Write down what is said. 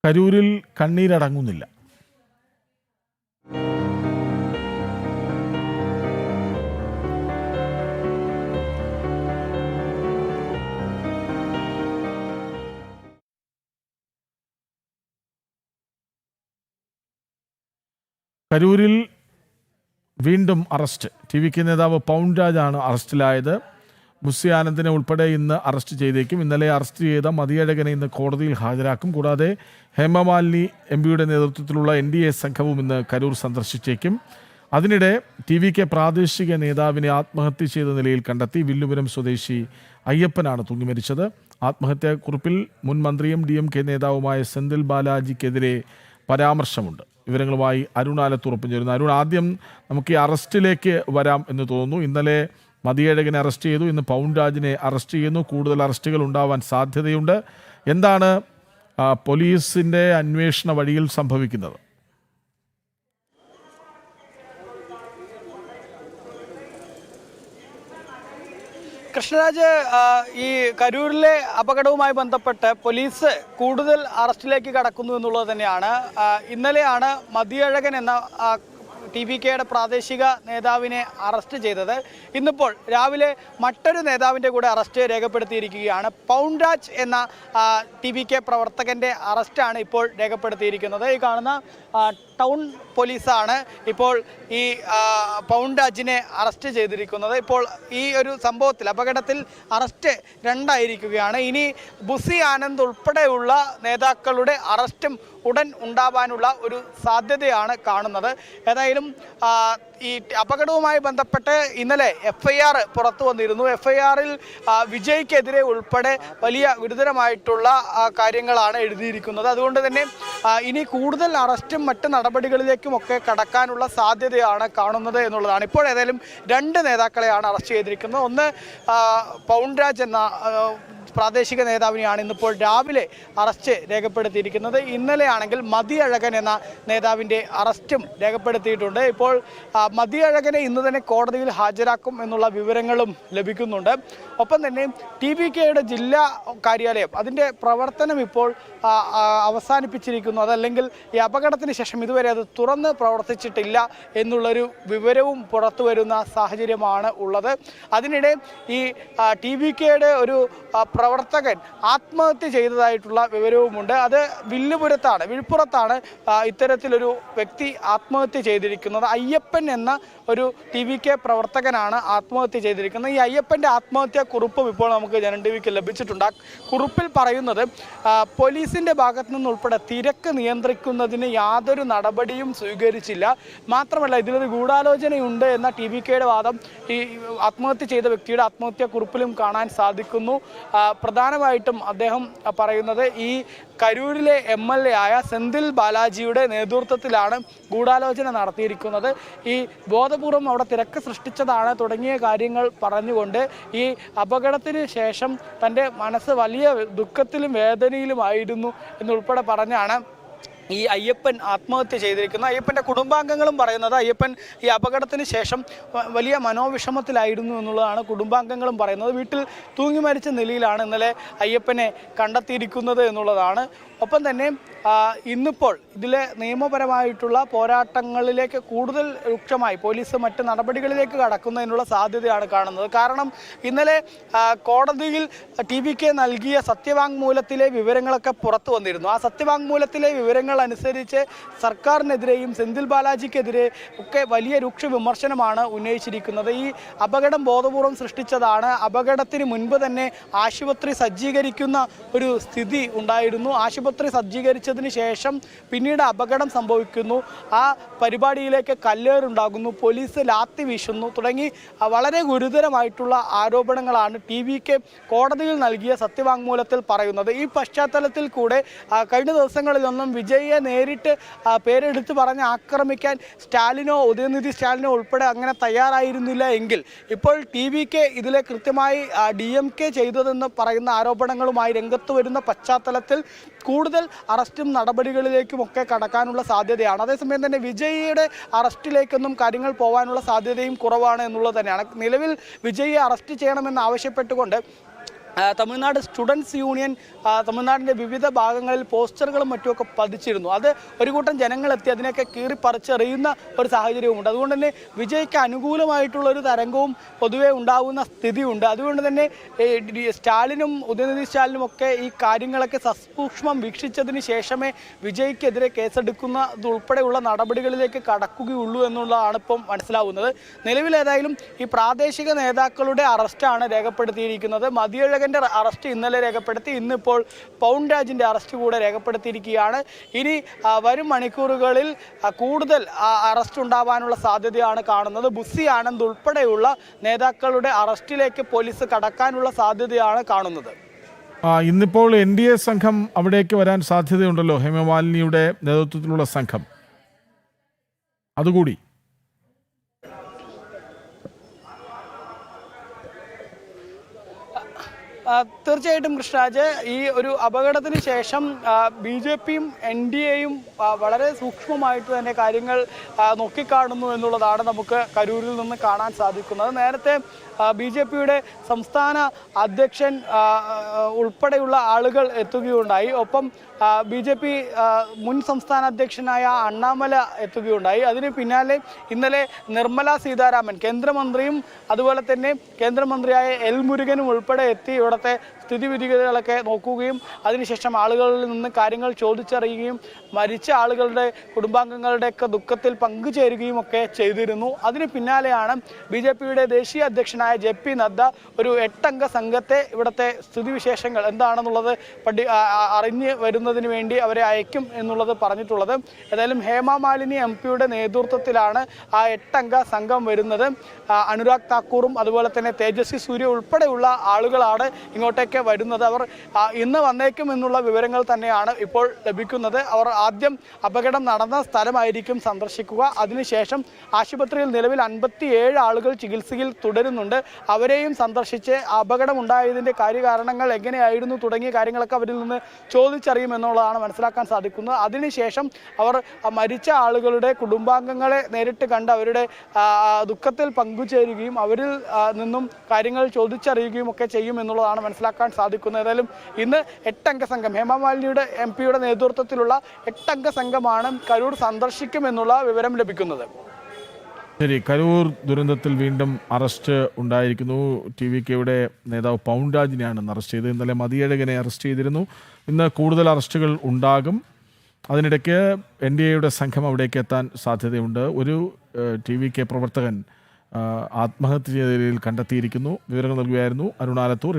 കരൂരിൽ കണ്ണീരടങ്ങുന്നില്ല. കരൂരിൽ വീണ്ടും അറസ്റ്റ്. ടി.വി.കെ നേതാവ് പൗൺരാജാണ് അറസ്റ്റിലായത്. മുസ്സി ആനന്ദിനെ ഉൾപ്പെടെ ഇന്ന് അറസ്റ്റ് ചെയ്തേക്കും. ഇന്നലെ അറസ്റ്റ് ചെയ്ത മതിയഴകനെ ഇന്ന് കോടതിയിൽ ഹാജരാക്കും. കൂടാതെ ഹേമമാലിനി എംപിയുടെ നേതൃത്വത്തിലുള്ള NDA സംഘവും ഇന്ന് കരൂർ സന്ദർശിച്ചേക്കും. അതിനിടെ ടി.വി.കെ പ്രാദേശിക നേതാവിനെ ആത്മഹത്യ ചെയ്ത നിലയിൽ കണ്ടെത്തി. വില്ലുപുരം സ്വദേശി അയ്യപ്പനാണ് തൂങ്ങിമരിച്ചത്. ആത്മഹത്യാക്കുറിപ്പിൽ മുൻ മന്ത്രിയും DMK നേതാവുമായ സെന്തിൽ ബാലാജിക്കെതിരെ പരാമർശമുണ്ട്. വിവരങ്ങളുമായി അരുൺ ആലത്തുറപ്പ് ചേരുന്നു. അരുൺ, ആദ്യം നമുക്ക് ഈ അറസ്റ്റിലേക്ക് വരാം എന്ന് തോന്നുന്നു. ഇന്നലെ മതിയഴകനെ അറസ്റ്റ് ചെയ്തു, ഇന്ന് പൗൺരാജിനെ അറസ്റ്റ് ചെയ്യുന്നു. കൂടുതൽ അറസ്റ്റുകൾ ഉണ്ടാവാൻ സാധ്യതയുണ്ട്. എന്താണ് പോലീസിൻ്റെ അന്വേഷണ വഴിയിൽ സംഭവിക്കുന്നത്? കൃഷ്ണരാജ്, ഈ കരൂരിലെ അപകടവുമായി ബന്ധപ്പെട്ട് പോലീസ് കൂടുതൽ അറസ്റ്റിലേക്ക് കടക്കുന്നു എന്നുള്ളത് തന്നെയാണ്. ഇന്നലെയാണ് മതിയഴകൻ എന്ന ടി.വി.കെയുടെ പ്രാദേശിക നേതാവിനെ അറസ്റ്റ് ചെയ്തത്. ഇന്നിപ്പോൾ രാവിലെ മറ്റൊരു നേതാവിൻ്റെ കൂടെ അറസ്റ്റ് രേഖപ്പെടുത്തിയിരിക്കുകയാണ്. പൗൺരാജ് എന്ന ടി.വി.കെ പ്രവർത്തകൻ്റെ അറസ്റ്റാണ് ഇപ്പോൾ രേഖപ്പെടുത്തിയിരിക്കുന്നത്. ഈ കാണുന്ന ടൗൺ പോലീസാണ് ഇപ്പോൾ ഈ പൗൺരാജിനെ അറസ്റ്റ് ചെയ്തിരിക്കുന്നത്. ഇപ്പോൾ ഈ ഒരു സംഭവത്തിൽ അപകടത്തിൽ അറസ്റ്റ് രണ്ടായിരിക്കുകയാണ്. ഇനി മുസ്സി ആനന്ദ് ഉൾപ്പെടെയുള്ള നേതാക്കളുടെ അറസ്റ്റും ഉടൻ ഉണ്ടാവാനുള്ള ഒരു സാധ്യതയാണ് കാണുന്നത്. ഏതായാലും ഈ അപകടവുമായി ബന്ധപ്പെട്ട് ഇന്നലെ FIR പുറത്തു വന്നിരുന്നു. FIR-ൽ വിജയ്ക്കെതിരെ ഉൾപ്പെടെ വലിയ ഗുരുതരമായിട്ടുള്ള കാര്യങ്ങളാണ് എഴുതിയിരിക്കുന്നത്. അതുകൊണ്ട് തന്നെ ഇനി കൂടുതൽ അറസ്റ്റും മറ്റ് നടപടികളിലേക്കുമൊക്കെ കടക്കാനുള്ള സാധ്യതയാണ് കാണുന്നത് എന്നുള്ളതാണ്. ഇപ്പോൾ ഏതായാലും 2 നേതാക്കളെയാണ് അറസ്റ്റ് ചെയ്തിരിക്കുന്നത്. ഒന്ന് പൗൺരാജ് എന്ന പ്രാദേശിക നേതാവിനെയാണ് ഇന്നിപ്പോൾ രാവിലെ അറസ്റ്റ് രേഖപ്പെടുത്തിയിരിക്കുന്നത്. ഇന്നലെയാണെങ്കിൽ മതിയഴകൻ എന്ന നേതാവിൻ്റെ അറസ്റ്റും രേഖപ്പെടുത്തിയിട്ടുണ്ട്. ഇപ്പോൾ മതിയഴകനെ ഇന്ന് തന്നെ കോടതിയിൽ ഹാജരാക്കും എന്നുള്ള വിവരങ്ങളും ലഭിക്കുന്നുണ്ട്. ഒപ്പം തന്നെ ടി.വി.കെയുടെ ജില്ലാ കാര്യാലയം അതിൻ്റെ പ്രവർത്തനം ഇപ്പോൾ അവസാനിപ്പിച്ചിരിക്കുന്നു. അതല്ലെങ്കിൽ ഈ അപകടത്തിന് ശേഷം ഇതുവരെ അത് തുറന്ന് പ്രവർത്തിച്ചിട്ടില്ല എന്നുള്ളൊരു വിവരവും പുറത്തു വരുന്ന സാഹചര്യമാണ് ഉള്ളത്. അതിനിടെ ഈ ടി.വി.കെയുടെ ഒരു പ്രവർത്തകൻ ആത്മഹത്യ ചെയ്തതായിട്ടുള്ള വിവരവുമുണ്ട്. അത് വിഴുപ്പുറത്താണ് ഇത്തരത്തിലൊരു വ്യക്തി ആത്മഹത്യ ചെയ്തിരിക്കുന്നത്. അയ്യപ്പൻ എന്ന ഒരു ടി.വി.കെ പ്രവർത്തകനാണ് ആത്മഹത്യ ചെയ്തിരിക്കുന്നത്. ഈ അയ്യപ്പൻ്റെ ആത്മഹത്യാ കുറിപ്പും ഇപ്പോൾ നമുക്ക് ജനം ടി.വിക്ക് ലഭിച്ചിട്ടുണ്ട്. ആ കുറിപ്പിൽ പറയുന്നത് പോലീസിൻ്റെ ഭാഗത്തു നിന്നുൾപ്പെടെ തിരക്ക് നിയന്ത്രിക്കുന്നതിന് യാതൊരു നടപടിയും സ്വീകരിച്ചില്ല. മാത്രമല്ല ഇതിലൊരു ഗൂഢാലോചനയുണ്ട് എന്ന ടി.വി.കെയുടെ വാദം ഈ ആത്മഹത്യ ചെയ്ത വ്യക്തിയുടെ ആത്മഹത്യാ കുറിപ്പിലും കാണാൻ സാധിക്കുന്നു. പ്രധാനമായിട്ടും അദ്ദേഹം പറയുന്നത് ഈ കരൂരിലെ MLA ആയ സെന്തിൽ ബാലാജിയുടെ നേതൃത്വത്തിലാണ് ഗൂഢാലോചന നടത്തിയിരിക്കുന്നത്. ഈ ബോധപൂർവം അവിടെ തിരക്ക് സൃഷ്ടിച്ചതാണ് തുടങ്ങിയ കാര്യങ്ങൾ പറഞ്ഞുകൊണ്ട് ഈ അപകടത്തിന് ശേഷം തൻ്റെ മനസ്സ് വലിയ ദുഃഖത്തിലും വേദനയിലുമായിരുന്നു എന്നുൾപ്പെടെ പറഞ്ഞാണ് ഈ അയ്യപ്പൻ ആത്മഹത്യ ചെയ്തിരിക്കുന്നത്. അയ്യപ്പൻ്റെ കുടുംബാംഗങ്ങളും പറയുന്നത് അയ്യപ്പൻ ഈ അപകടത്തിന് ശേഷം വലിയ മനോവിഷമത്തിലായിരുന്നു എന്നുള്ളതാണ് കുടുംബാംഗങ്ങളും പറയുന്നത്. വീട്ടിൽ തൂങ്ങി മരിച്ച നിലയിലാണ് ഇന്നലെ അയ്യപ്പനെ കണ്ടെത്തിയിരിക്കുന്നത് എന്നുള്ളതാണ്. ഒപ്പം തന്നെ ഇന്നിപ്പോൾ ഇതിലെ നിയമപരമായിട്ടുള്ള പോരാട്ടങ്ങളിലേക്ക് കൂടുതൽ രൂക്ഷമായി പോലീസ് മറ്റ് നടപടികളിലേക്ക് കടക്കുന്നതിനുള്ള സാധ്യതയാണ് കാണുന്നത്. കാരണം ഇന്നലെ കോടതിയിൽ ടി.വി.കെ നൽകിയ സത്യവാങ്മൂലത്തിലെ വിവരങ്ങളൊക്കെ പുറത്തു വന്നിരുന്നു. ആ സത്യവാങ്മൂലത്തിലെ വിവരങ്ങൾ അനുസരിച്ച് സർക്കാരിനെതിരെയും സെന്തിൽ ബാലാജിക്കെതിരെ ഒക്കെ വലിയ രൂക്ഷ വിമർശനമാണ് ഉന്നയിച്ചിരിക്കുന്നത്. ഈ അപകടം ബോധപൂർവം സൃഷ്ടിച്ചതാണ്. അപകടത്തിന് മുൻപ് തന്നെ ആശുപത്രി സജ്ജീകരിക്കുന്ന ഒരു സ്ഥിതി ഉണ്ടായിരുന്നു. ആശുപത്രി സജ്ജീകരിച്ചതിന് ശേഷം പിന്നീട് അപകടം സംഭവിക്കുന്നു. ആ പരിപാടിയിലേക്ക് കല്ലേറുണ്ടാകുന്നു, പോലീസ് ലാത്തി വീശുന്നു തുടങ്ങി വളരെ ഗുരുതരമായിട്ടുള്ള ആരോപണങ്ങളാണ് ടി.വി.കെ കോടതിയിൽ നൽകിയ സത്യവാങ്മൂലത്തിൽ പറയുന്നത്. ഈ പശ്ചാത്തലത്തിൽ കൂടെ കഴിഞ്ഞ ദിവസങ്ങളിലൊന്നും വിജയെ നേരിട്ട് പേരെടുത്ത് പറഞ്ഞ് ആക്രമിക്കാൻ സ്റ്റാലിനോ ഉദയനിധി സ്റ്റാലിനോ ഉൾപ്പെടെ അങ്ങനെ തയ്യാറായിരുന്നില്ല എങ്കിൽ ഇപ്പോൾ ടി.വി.കെ ഇതിലെ കൃത്യമായി DMK ചെയ്തതെന്ന് പറയുന്ന ആരോപണങ്ങളുമായി രംഗത്ത് വരുന്ന പശ്ചാത്തലത്തിൽ കൂടുതൽ അറസ്റ്റും നടപടികളിലേക്കുമൊക്കെ കടക്കാനുള്ള സാധ്യതയാണ്. അതേസമയം തന്നെ വിജയിയുടെ അറസ്റ്റിലേക്കൊന്നും കാര്യങ്ങൾ പോകാനുള്ള സാധ്യതയും കുറവാണ് എന്നുള്ളത് തന്നെയാണ്. നിലവിൽ വിജയിയെ അറസ്റ്റ് ചെയ്യണമെന്ന് ആവശ്യപ്പെട്ടുകൊണ്ട് തമിഴ്നാട് സ്റ്റുഡൻസ് യൂണിയൻ തമിഴ്നാടിൻ്റെ വിവിധ ഭാഗങ്ങളിൽ പോസ്റ്ററുകളും മറ്റുമൊക്കെ പതിച്ചിരുന്നു. അത് ഒരു കൂട്ടം ജനങ്ങളെത്തി അതിനെയൊക്കെ കീറിപ്പറിച്ചെറിയുന്ന ഒരു സാഹചര്യവുമുണ്ട്. അതുകൊണ്ട് തന്നെ വിജയ്ക്ക് അനുകൂലമായിട്ടുള്ള ഒരു തരംഗവും പൊതുവെ ഉണ്ടാകുന്ന സ്ഥിതിയുണ്ട്. അതുകൊണ്ട് തന്നെ സ്റ്റാലിനും ഉദയനിധി സ്റ്റാലിനും ഒക്കെ ഈ കാര്യങ്ങളൊക്കെ സസൂക്ഷ്മം വീക്ഷിച്ചതിന് ശേഷമേ വിജയ്ക്കെതിരെ കേസെടുക്കുന്നതുൾപ്പെടെയുള്ള നടപടികളിലേക്ക് കടക്കുകയുള്ളൂ എന്നുള്ളതാണ് ഇപ്പം മനസ്സിലാവുന്നത്. നിലവിലേതായാലും ഈ പ്രാദേശിക നേതാക്കളുടെ അറസ്റ്റാണ് രേഖപ്പെടുത്തിയിരിക്കുന്നത്. മതിയഴകൻ്റെ അറസ്റ്റ് ഇന്നലെ രേഖപ്പെടുത്തി. ഇന്നിപ്പോൾ പൗൺരാജിൻ്റെ അറസ്റ്റ് കൂടെ രേഖപ്പെടുത്തിയിരിക്കുകയാണ്. ഇനി വരും മണിക്കൂറുകളിൽ കൂടുതൽ അറസ്റ്റ് ഉണ്ടാവാനുള്ള സാധ്യതയാണ് കാണുന്നത്. ബുസ്സി ആനന്ദ് ഉൾപ്പെടെയുള്ള നേതാക്കളുടെ അറസ്റ്റിലേക്ക് പോലീസ് കടക്കാനുള്ള സാധ്യതയാണ് കാണുന്നത്. ഇന്നിപ്പോൾ NDA സംഘം അവിടേക്ക് വരാൻ സാധ്യതയുണ്ടല്ലോ, ഹേമമാലിനിയുടെ നേതൃത്വത്തിലുള്ള സംഘം അതുകൂടി. തീർച്ചയായിട്ടും കൃഷ്ണരാജ്, ഈ ഒരു അപകടത്തിന് ശേഷം BJPയും NDAയും വളരെ സൂക്ഷ്മമായിട്ട് തന്നെ കാര്യങ്ങൾ നോക്കിക്കാണുന്നു എന്നുള്ളതാണ് നമുക്ക് കരൂരിൽ നിന്ന് കാണാൻ സാധിക്കുന്നത്. നേരത്തെ BJPയുടെ സംസ്ഥാന അധ്യക്ഷൻ ഉൾപ്പെടെയുള്ള ആളുകൾ എത്തുകയുണ്ടായി. ഒപ്പം BJP മുൻ സംസ്ഥാന അധ്യക്ഷനായ അണ്ണാമല എത്തുകയുണ്ടായി. അതിന് പിന്നാലെ ഇന്നലെ നിർമ്മല സീതാരാമൻ കേന്ദ്രമന്ത്രിയും അതുപോലെ തന്നെ കേന്ദ്രമന്ത്രിയായ L മുരുകനും ഉൾപ്പെടെ എത്തി ഇവിടുത്തെ സ്ഥിതിവിധികളൊക്കെ നോക്കുകയും അതിനുശേഷം ആളുകളിൽ നിന്ന് കാര്യങ്ങൾ ചോദിച്ചറിയുകയും മരിച്ച ആളുകളുടെ കുടുംബാംഗങ്ങളുടെയൊക്കെ ദുഃഖത്തിൽ പങ്കുചേരുകയും ഒക്കെ ചെയ്തിരുന്നു. അതിന് പിന്നാലെയാണ് BJPയുടെ ദേശീയ അധ്യക്ഷനായ JP നദ്ദ ഒരു 8 അംഗ സംഘത്തെ ഇവിടുത്തെ സ്ഥിതിവിശേഷങ്ങൾ എന്താണെന്നുള്ളത് അറിഞ്ഞ് വരുന്നതിന് വേണ്ടി അവരെ അയക്കും എന്നുള്ളത് പറഞ്ഞിട്ടുള്ളത്. ഏതായാലും ഹേമമാലിനി MP-യുടെ നേതൃത്വത്തിലാണ് ആ 8 അംഗ സംഘം വരുന്നത്. അനുരാഗ് താക്കൂറും അതുപോലെ തന്നെ തേജസ്വി സൂര്യ ഉൾപ്പെടെയുള്ള ആളുകളാണ് ഇങ്ങോട്ടേക്ക് വരുന്നത്. അവർ ഇന്ന് വന്നേക്കും എന്നുള്ള വിവരങ്ങൾ തന്നെയാണ് ഇപ്പോൾ ലഭിക്കുന്നത്. അവർ ആദ്യം അപകടം നടന്ന സ്ഥലമായിരിക്കും സന്ദർശിക്കുക. അതിനുശേഷം ആശുപത്രിയിൽ നിലവിൽ 57 ആളുകൾ ചികിത്സയിൽ തുടരുന്നുണ്ട്. അവരെയും സന്ദർശിച്ച് അപകടമുണ്ടായതിൻ്റെ കാര്യകാരണങ്ങൾ എങ്ങനെയായിരുന്നു തുടങ്ങിയ കാര്യങ്ങളൊക്കെ അവരിൽ നിന്ന് ചോദിച്ചറിയുമെന്നുള്ളതാണ് മനസ്സിലാക്കാൻ സാധിക്കുന്നത്. അതിനുശേഷം അവർ മരിച്ച ആളുകളുടെ കുടുംബാംഗങ്ങളെ നേരിട്ട് കണ്ട് അവരുടെ ദുഃഖത്തിൽ പങ്കുചേരുകയും അവരിൽ നിന്നും കാര്യങ്ങൾ ചോദിച്ചറിയുകയും ഒക്കെ ചെയ്യും എന്നുള്ളതാണ് മനസ്സിലാക്കാൻ സാധിക്കുന്നത്. ഏതായാലും ഇന്ന് 8 അംഗ സംഘം ഹേമമാലിനിയുടെ MP-യുടെ നേതൃത്വത്തിലുള്ള 8 അംഗ സംഘമാണ് കരൂർ സന്ദർശിക്കുമെന്നുള്ള വിവരം ലഭിക്കുന്നത്. ശരി, കരൂർ ദുരന്തത്തിൽ വീണ്ടും അറസ്റ്റ് ഉണ്ടായിരിക്കുന്നു. TVKയുടെ നേതാവ് പൗൺരാജിനെയാണ് അറസ്റ്റ് ചെയ്തത്. ഇന്നലെ മതിയഴകനെ അറസ്റ്റ് ചെയ്തിരുന്നു. ഇന്ന് കൂടുതൽ അറസ്റ്റുകൾ ഉണ്ടാകും. അതിനിടയ്ക്ക് NDAയുടെ സംഘം അവിടേക്ക് എത്താൻ സാധ്യതയുണ്ട്. ഒരു TVK പ്രവർത്തകൻ ആത്മഹത്യ ചെയ്ത നിലയിൽ കണ്ടെത്തിയിരിക്കുന്നു. വിവരങ്ങൾ നൽകുകയായിരുന്നു അരുണാലത്തൂർ.